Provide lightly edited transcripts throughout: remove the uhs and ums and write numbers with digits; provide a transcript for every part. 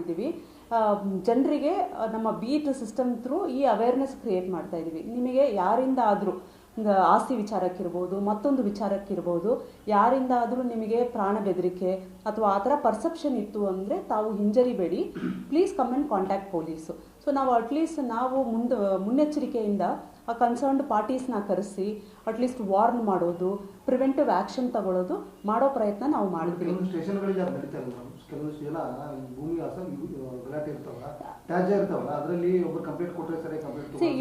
ಮಾಡಿದ್ದೀವಿ. ಜನರಿಗೆ ನಮ್ಮ ಬೀಟ್ ಸಿಸ್ಟಮ್ ಥ್ರೂ ಈ ಅವೇರ್ನೆಸ್ ಕ್ರಿಯೇಟ್ ಮಾಡ್ತಾ ಇದ್ದೀವಿ. ನಿಮಗೆ ಯಾರಿಂದ ಆದರೂ ಆಸ್ತಿ ವಿಚಾರಕ್ಕಿರ್ಬೋದು, ಮತ್ತೊಂದು ವಿಚಾರಕ್ಕಿರ್ಬೋದು, ಯಾರಿಂದ ಆದರೂ ನಿಮಗೆ ಪ್ರಾಣ ಬೆದರಿಕೆ ಅಥವಾ ಆ ಥರ ಪರ್ಸೆಪ್ಷನ್ ಇತ್ತು ಅಂದರೆ ತಾವು ಹಿಂಜರಿಬೇಡಿ, please come and contact police. So ನಾವು ಅಟ್ಲೀಸ್ಟ್ ನಾವು ಮುನ್ನೆಚ್ಚರಿಕೆಯಿಂದ ಆ ಕನ್ಸರ್ನ್ಡ್ ಪಾರ್ಟೀಸ್ನ ಕರೆಸಿ ಅಟ್ಲೀಸ್ಟ್ ವಾರ್ನ್ ಮಾಡೋದು, ಪ್ರಿವೆಂಟಿವ್ ಆ್ಯಕ್ಷನ್ ತಗೊಳ್ಳೋದು ಮಾಡೋ ಪ್ರಯತ್ನ ನಾವು ಮಾಡಿದ್ವಿ.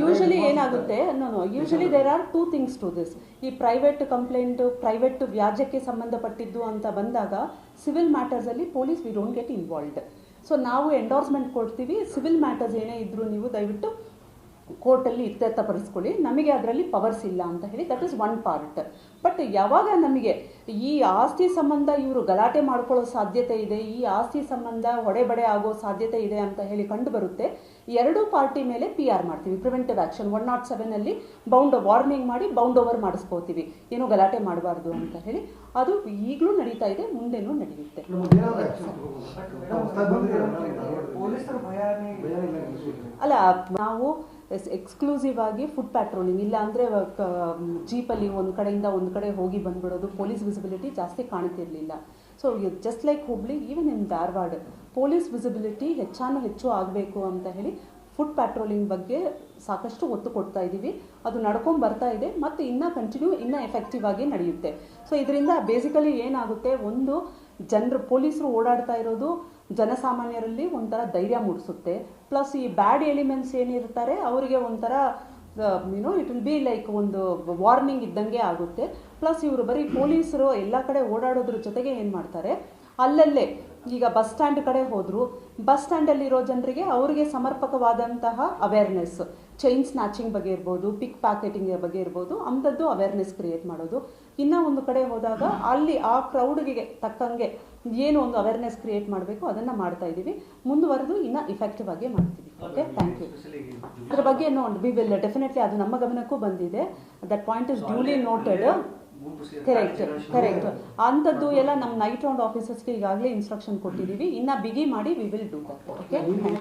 ಯೂಶಲಿ ಏನಾಗುತ್ತೆ, usually there are 2 things to this. ಈ ಪ್ರೈವೇಟ್ ಕಂಪ್ಲೇಂಟ್, ಪ್ರೈವೇಟ್ ವ್ಯಾಜ್ಯಕ್ಕೆ ಸಂಬಂಧಪಟ್ಟಿದ್ದು ಅಂತ ಬಂದಾಗ ಸಿವಿಲ್ ಮ್ಯಾಟರ್ಸಲ್ಲಿ police we don't get involved. So ನಾವು ಎಂಡೋರ್ಸ್ಮೆಂಟ್ ಕೊಡ್ತೀವಿ, ಸಿವಿಲ್ ಮ್ಯಾಟರ್ಸ್ ಏನೇ ಇದ್ರೂ ನೀವು ದಯವಿಟ್ಟು ಕೋರ್ಟಲ್ಲಿ ಇತ್ಯರ್ಥಪಡಿಸ್ಕೊಳ್ಳಿ, ನಮಗೆ ಅದರಲ್ಲಿ ಪವರ್ಸ್ ಇಲ್ಲ ಅಂತ ಹೇಳಿ. That is one part. But ಯಾವಾಗ ನಮಗೆ ಈ ಆಸ್ತಿ ಸಂಬಂಧ ಇವರು ಗಲಾಟೆ ಮಾಡ್ಕೊಳ್ಳೋ ಸಾಧ್ಯತೆ ಇದೆ, ಈ ಆಸ್ತಿ ಸಂಬಂಧ ಹೊಡೆಬಡೆ ಆಗೋ ಸಾಧ್ಯತೆ ಇದೆ ಅಂತ ಹೇಳಿ ಕಂಡು ಬರುತ್ತೆ, ಎರಡೂ ಪಾರ್ಟಿ ಮೇಲೆ PR ಮಾಡ್ತೀವಿ, ಪ್ರಿವೆಂಟಿವ್ ಆ್ಯಕ್ಷನ್ 107 ಬೌಂಡ್ ವಾರ್ನಿಂಗ್ ಮಾಡಿ ಬೌಂಡ್ ಓವರ್ ಮಾಡಿಸ್ಕೋತೀವಿ, ಏನೂ ಗಲಾಟೆ ಮಾಡಬಾರ್ದು ಅಂತ ಹೇಳಿ. ಅದು ಈಗಲೂ ನಡೀತಾ ಇದೆ, ಮುಂದೆನೂ ನಡೆಯುತ್ತೆ. ಅಲ್ಲ, ನಾವು ಎಕ್ಸ್ಕ್ಲೂಸಿವ್ ಆಗಿ ಫುಡ್ ಪ್ಯಾಟ್ರೋಲಿಂಗ್, ಇಲ್ಲ ಅಂದರೆ ಜೀಪಲ್ಲಿ ಒಂದು ಕಡೆಯಿಂದ ಒಂದು ಕಡೆ ಹೋಗಿ ಬಂದ್ಬಿಡೋದು, ಪೊಲೀಸ್ ವಿಸಿಬಿಲಿಟಿ ಜಾಸ್ತಿ ಕಾಣ್ತಿರ್ಲಿಲ್ಲ. So just like Hubli, even in Dharwad police visibility ಹೆಚ್ಚು ಆಗಬೇಕು ಅಂತ ಹೇಳಿ ಫುಡ್ ಪ್ಯಾಟ್ರೋಲಿಂಗ್ ಬಗ್ಗೆ ಸಾಕಷ್ಟು ಒತ್ತು ಕೊಡ್ತಾ ಇದ್ದೀವಿ. ಅದು ನಡ್ಕೊಂಡು ಬರ್ತಾ ಇದೆ ಮತ್ತು ಇನ್ನೂ ಎಫೆಕ್ಟಿವ್ ಆಗಿ ನಡೆಯುತ್ತೆ. ಸೊ ಇದರಿಂದ ಬೇಸಿಕಲಿ ಏನಾಗುತ್ತೆ, ಒಂದು ಜನರು ಪೊಲೀಸರು ಓಡಾಡ್ತಾ ಇರೋದು ಜನಸಾಮಾನ್ಯರಲ್ಲಿ ಒಂಥರ ಧೈರ್ಯ ಮೂಡಿಸುತ್ತೆ. ಪ್ಲಸ್ ಈ ಬ್ಯಾಡ್ ಎಲಿಮೆಂಟ್ಸ್ ಏನಿರ್ತಾರೆ ಅವರಿಗೆ ಒಂಥರ ಇಟ್ ವಿಲ್ ಬಿ ಲೈಕ್ ಒಂದು ವಾರ್ನಿಂಗ್ ಇದ್ದಂಗೆ ಆಗುತ್ತೆ. ಪ್ಲಸ್ ಇವರು ಬರೀ ಪೊಲೀಸರು ಎಲ್ಲ ಕಡೆ ಓಡಾಡೋದ್ರ ಜೊತೆಗೆ ಏನು ಮಾಡ್ತಾರೆ, ಅಲ್ಲಲ್ಲೇ ಈಗ ಬಸ್ ಸ್ಟ್ಯಾಂಡ್ ಕಡೆ ಹೋದರು, ಬಸ್ ಸ್ಟ್ಯಾಂಡಲ್ಲಿರೋ ಜನರಿಗೆ ಅವರಿಗೆ ಸಮರ್ಪಕವಾದಂತಹ ಅವೇರ್ನೆಸ್, ಚೈನ್ ಸ್ನ್ಯಾಚಿಂಗ್ ಬಗ್ಗೆ ಇರ್ಬೋದು, ಪಿಕ್ ಪ್ಯಾಕೆಟಿಂಗ್ ಬಗ್ಗೆ ಇರ್ಬೋದು, ಅಂಥದ್ದು ಅವೇರ್ನೆಸ್ ಕ್ರಿಯೇಟ್ ಮಾಡೋದು. ಇನ್ನೂ ಒಂದು ಕಡೆ ಹೋದಾಗ ಅಲ್ಲಿ ಆ ಕ್ರೌಡ್ಗೆ ತಕ್ಕಂಗೆ ಏನು ಒಂದು ಅವೇರ್ನೆಸ್ ಕ್ರಿಯೇಟ್ ಮಾಡಬೇಕು ಅದನ್ನು ಮಾಡ್ತಾ ಇದ್ದೀವಿ. ಮುಂದುವರೆದು ಇನ್ನೂ ಇಫೆಕ್ಟಿವ್ ಆಗಿ ಮಾಡ್ತೀವಿ. Okay, thank you. ಅದ್ರ ಬಗ್ಗೆ ವಿ ವಿಲ್ ಡೆಫಿನೆಟ್ಲಿ, ಅದು ನಮ್ಮ ಗಮನಕ್ಕೂ ಬಂದಿದೆ. That point is duly noted. Correct. ಅಂಥದ್ದು ಎಲ್ಲ ನಮ್ಮ ನೈಟ್ ರೌಂಡ್ ಆಫೀಸರ್ಸ್ಗೆ ಈಗಾಗಲೇ ಇನ್ಸ್ಟ್ರಕ್ಷನ್ ಕೊಟ್ಟಿದ್ದೀವಿ. ಇನ್ನು ಬಿಗಿ ಮಾಡಿ we will do that. Okay.